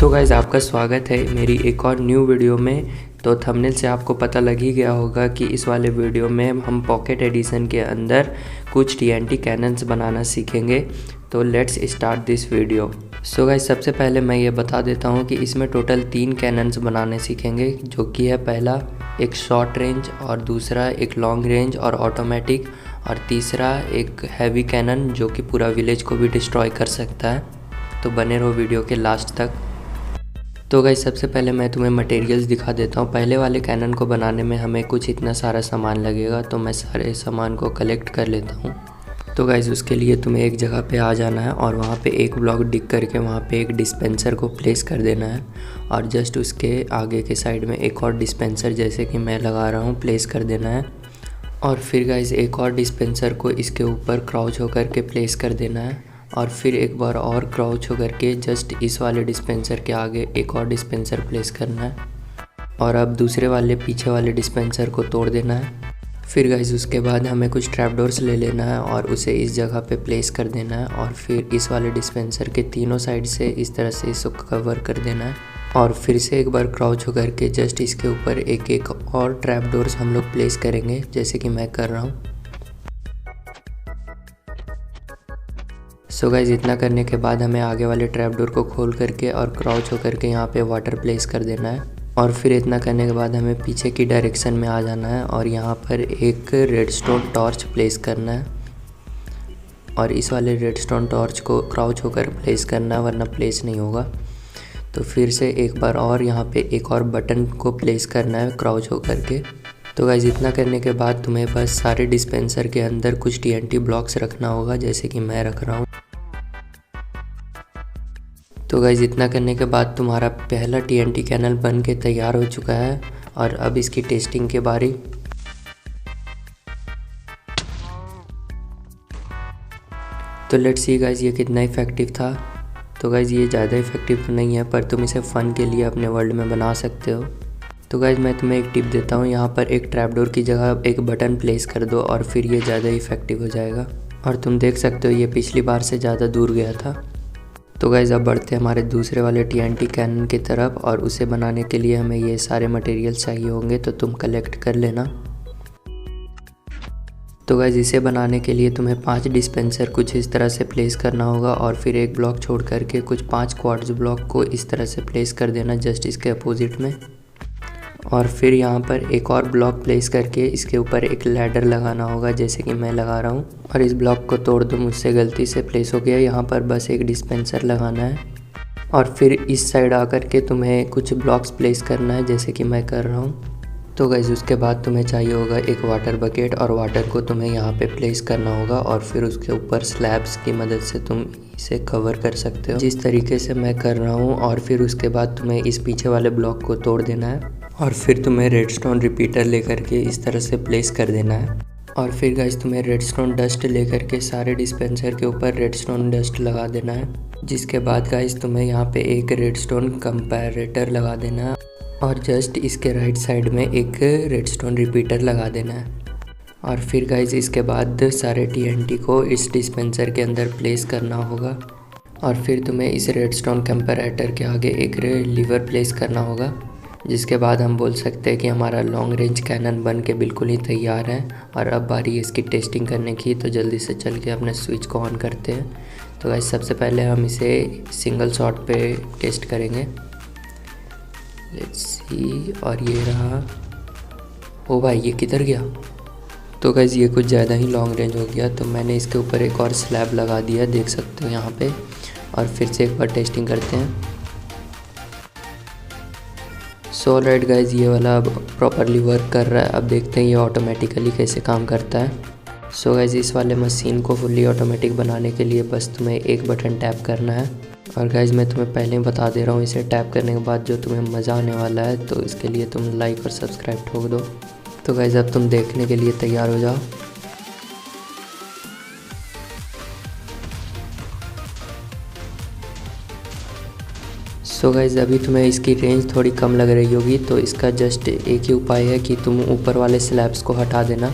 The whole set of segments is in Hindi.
तो गाइज़ आपका स्वागत है मेरी एक और न्यू वीडियो में। तो थंबनेल से आपको पता लग ही गया होगा कि इस वाले वीडियो में हम पॉकेट एडिशन के अंदर कुछ TNT कैनन्स बनाना सीखेंगे। तो let's start this video. So guys सबसे पहले मैं ये बता देता हूँ कि इसमें टोटल 3 कैनन्स बनाने सीखेंगे, जो कि है पहला एक शॉर्ट रेंज, और दूसरा एक लॉन्ग रेंज और ऑटोमेटिक, और तीसरा एक हैवी कैनन जो कि पूरा विलेज को भी डिस्ट्रॉय कर सकता है। तो बने रहो वीडियो के लास्ट तक। तो गाइस सबसे पहले मैं तुम्हें मटेरियल्स दिखा देता हूँ। पहले वाले कैनन को बनाने में हमें कुछ इतना सारा सामान लगेगा, तो मैं सारे सामान को कलेक्ट कर लेता हूँ। तो गाइस उसके लिए तुम्हें एक जगह पे आ जाना है और वहाँ पे एक ब्लॉक डिग करके वहाँ पे एक डिस्पेंसर को प्लेस कर देना है, और जस्ट उसके आगे के साइड में एक और डिस्पेंसर जैसे कि मैं लगा रहा हूँ प्लेस कर देना है। और फिर गाइस एक और डिस्पेंसर को इसके ऊपर क्राउच होकर के प्लेस कर देना है, और फिर एक बार और क्राउच होकर के जस्ट इस वाले डिस्पेंसर के आगे एक और डिस्पेंसर प्लेस करना है, और अब दूसरे वाले पीछे वाले डिस्पेंसर को तोड़ देना है। फिर गाइस उसके बाद हमें कुछ ट्रैपडोर्स ले लेना है और उसे इस जगह पे प्लेस कर देना है, और फिर इस वाले डिस्पेंसर के तीनों साइड से इस तरह से इसको कवर कर देना है, और फिर से एक बार क्राउच होकर के जस्ट इसके ऊपर एक एक और ट्रैपडोर्स हम लोग प्लेस करेंगे जैसे कि मैं कर रहा हूँ। सो गाइस इतना करने के बाद हमें आगे वाले ट्रैपडोर को खोल करके और क्राउच होकर के यहाँ पे वाटर प्लेस कर देना है, और फिर इतना करने के बाद हमें पीछे की डायरेक्शन में आ जाना है और यहाँ पर एक रेडस्टोन टॉर्च प्लेस करना है, और इस वाले रेडस्टोन टॉर्च को क्राउच होकर प्लेस करना है वरना प्लेस नहीं होगा। तो फिर से एक बार और यहाँ पे एक और बटन को प्लेस करना है क्राउच होकर के। तो गाइस इतना करने के बाद तुम्हें बस सारे डिस्पेंसर के अंदर कुछ TNT ब्लॉक्स रखना होगा जैसे कि मैं रख रहा हूँ। तो गाइस इतना करने के बाद तुम्हारा पहला TNT कैनल बन के तैयार हो चुका है, और अब इसकी टेस्टिंग के बारी। तो लेट्स सी गाइस ये कितना इफ़ेक्टिव था। तो गाइस ये ज़्यादा इफ़ेक्टिव तो नहीं है, पर तुम इसे फ़न के लिए अपने वर्ल्ड में बना सकते हो। तो गाइस मैं तुम्हें एक टिप देता हूँ, यहाँ पर एक ट्रैपडोर की जगह एक बटन प्लेस कर दो और फिर ये ज़्यादा इफ़ेक्टिव हो जाएगा, और तुम देख सकते हो ये पिछली बार से ज़्यादा दूर गया था। तो गाइस अब बढ़ते हैं हमारे दूसरे वाले TNT कैनन की तरफ, और उसे बनाने के लिए हमें ये सारे मटेरियल्स चाहिए होंगे, तो तुम कलेक्ट कर लेना। तो गाइस इसे बनाने के लिए तुम्हें 5 डिस्पेंसर कुछ इस तरह से प्लेस करना होगा, और फिर एक ब्लॉक छोड़ करके कुछ 5 क्वार्ट्ज ब्लॉक को इस तरह से प्लेस कर देना जस्ट इसके अपोजिट में, और फिर यहाँ पर एक और ब्लॉक प्लेस करके इसके ऊपर एक लैडर लगाना होगा जैसे कि मैं लगा रहा हूँ। और इस ब्लॉक को तोड़ दो, मुझसे गलती से प्लेस हो गया। यहाँ पर बस एक डिस्पेंसर लगाना है, और फिर इस साइड आकर के तुम्हें कुछ ब्लॉक्स प्लेस करना है जैसे कि मैं कर रहा हूँ। तो गाइस उसके बाद तुम्हें चाहिए होगा एक वाटर बकेट, और वाटर को तुम्हें यहाँ पे प्लेस करना होगा, और फिर उसके ऊपर स्लैब्स की मदद से तुम इसे कवर कर सकते हो जिस तरीके से मैं कर रहा हूँ। और फिर उसके बाद तुम्हें इस पीछे वाले ब्लॉक को तोड़ देना है, और फिर तुम्हें रेडस्टोन रिपीटर लेकर के इस तरह से प्लेस कर देना है, और फिर गाइस तुम्हें रेडस्टोन डस्ट लेकर के सारे डिस्पेंसर के ऊपर रेडस्टोन डस्ट लगा देना है। जिसके बाद गाइस तुम्हें यहाँ पे एक रेडस्टोन कंपैरेटर लगा देना है, और जस्ट इसके राइट साइड में एक रेडस्टोन रिपीटर लगा देना है। और फिर गाइस इसके बाद सारे TNT को इस डिस्पेंसर के अंदर प्लेस करना होगा, और फिर तुम्हें इस रेडस्टोन कंपैरेटर के आगे एक लीवर प्लेस करना होगा। जिसके बाद हम बोल सकते हैं कि हमारा लॉन्ग रेंज कैनन बन के बिल्कुल ही तैयार है। और अब बारी है इसकी टेस्टिंग करने की, तो जल्दी से चल के अपने स्विच को ऑन करते हैं। तो गाइस सबसे पहले हम इसे सिंगल शॉट पे टेस्ट करेंगे। लेट्स सी, और ये रहा। ओ भाई ये किधर गया? तो गाइस ये कुछ ज़्यादा ही लॉन्ग रेंज हो गया, तो मैंने इसके ऊपर एक और स्लैब लगा दिया, देख सकते हो यहाँ पे। और फिर से एक बार टेस्टिंग करते हैं। सो राइट गाइज ये वाला अब प्रॉपरली वर्क कर रहा है। अब देखते हैं ये ऑटोमेटिकली कैसे काम करता है। सो गाइज इस वाले मशीन को फुल्ली ऑटोमेटिक बनाने के लिए बस तुम्हें एक बटन टैप करना है, और गाइज मैं तुम्हें पहले ही बता दे रहा हूँ, इसे टैप करने के बाद जो तुम्हें मज़ा आने वाला है, तो इसके लिए तुम लाइक और सब्सक्राइब ठोक दो। तो गाइज अब तुम देखने के लिए तैयार हो जाओ। सो गाइज अभी तुम्हें इसकी रेंज थोड़ी कम लग रही होगी, तो इसका जस्ट एक ही उपाय है कि तुम ऊपर वाले स्लैब्स को हटा देना,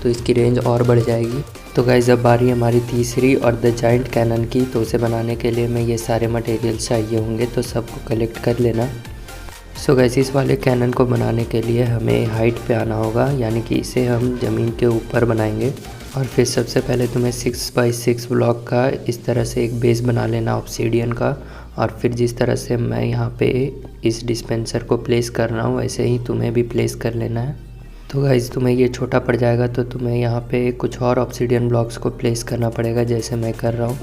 तो इसकी रेंज और बढ़ जाएगी। तो गाइस अब बारी हमारी तीसरी और द जायंट कैनन की। तो उसे बनाने के लिए मैं ये सारे मटेरियल चाहिए होंगे, तो सबको कलेक्ट कर लेना। सो गाइस इस वाले कैनन को बनाने के लिए हमें हाइट पे आना होगा, यानी कि इसे हम ज़मीन के ऊपर बनाएंगे। और फिर सबसे पहले तुम्हें 6x6 ब्लॉक का इस तरह से एक बेस बना लेना ऑब्सीडियन का। और फिर जिस तरह से मैं यहाँ पे इस डिस्पेंसर को प्लेस कर रहा हूँ वैसे ही तुम्हें भी प्लेस कर लेना है। तो गाइस तुम्हें ये छोटा पड़ जाएगा तो तुम्हें यहाँ पे कुछ और ऑब्सीडियन ब्लॉक्स को प्लेस करना पड़ेगा, जैसे मैं कर रहा हूँ।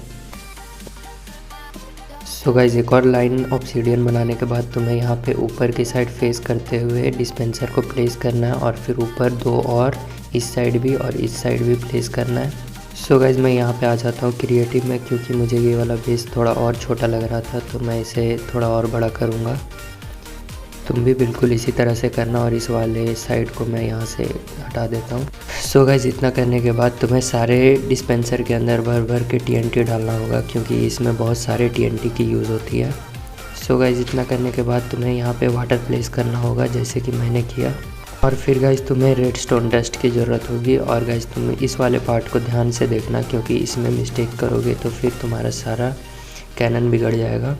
सो गाइस एक और लाइन ऑब्सीडियन बनाने के बाद तुम्हें यहाँ पे ऊपर की साइड फेस करते हुए डिस्पेंसर को प्लेस करना है। और फिर ऊपर 2 और इस साइड भी और इस साइड भी प्लेस करना है। सो गाइस मैं यहाँ पे आ जाता हूँ क्रिएटिव में, क्योंकि मुझे ये वाला बेस थोड़ा और छोटा लग रहा था तो मैं इसे थोड़ा और बड़ा करूँगा। तुम भी बिल्कुल इसी तरह से करना। और इस वाले साइड को मैं यहाँ से हटा देता हूँ। सो गाइस इतना करने के बाद तुम्हें सारे डिस्पेंसर के अंदर भर भर के TNT डालना होगा, क्योंकि इसमें बहुत सारे TNT की यूज़ होती है। सो गाइस इतना करने के बाद तुम्हें यहाँ पे वाटर प्लेस करना होगा, जैसे कि मैंने किया। और फिर गाइस तुम्हें रेडस्टोन डस्ट की ज़रूरत होगी। और गाइस तुम इस वाले पार्ट को ध्यान से देखना, क्योंकि इसमें मिस्टेक करोगे तो फिर तुम्हारा सारा कैनन बिगड़ जाएगा।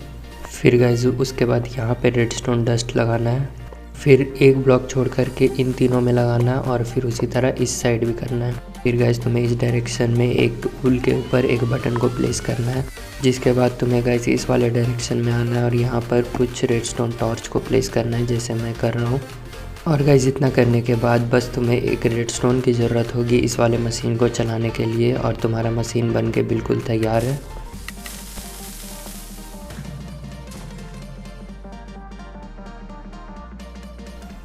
फिर गाइस उसके बाद यहाँ पे रेडस्टोन डस्ट लगाना है, फिर एक ब्लॉक छोड़ करके इन तीनों में लगाना है। और फिर उसी तरह इस साइड भी करना है। फिर गाइस तुम्हें इस डायरेक्शन में एक पुल के ऊपर एक बटन को प्लेस करना है, जिसके बाद तुम्हें गाइस इस वाले डायरेक्शन में आना है और यहाँ पर कुछ रेडस्टोन टॉर्च को प्लेस करना है, जैसे मैं कर रहा हूँ। और गाइस इतना करने के बाद बस तुम्हें एक रेडस्टोन की ज़रूरत होगी इस वाले मशीन को चलाने के लिए, और तुम्हारा मशीन बन के बिल्कुल तैयार है।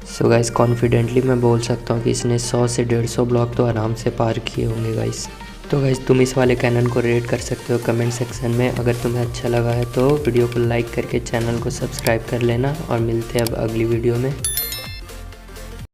सो गाइस कॉन्फिडेंटली मैं बोल सकता हूँ कि इसने 100 से 150 ब्लॉक तो आराम से पार किए होंगे गाइस। तो गाइस तुम इस वाले कैनन को रेट कर सकते हो कमेंट सेक्शन में। अगर तुम्हें अच्छा लगा है तो वीडियो को लाइक करके चैनल को सब्सक्राइब कर लेना, और मिलते हैं अब अगली वीडियो में।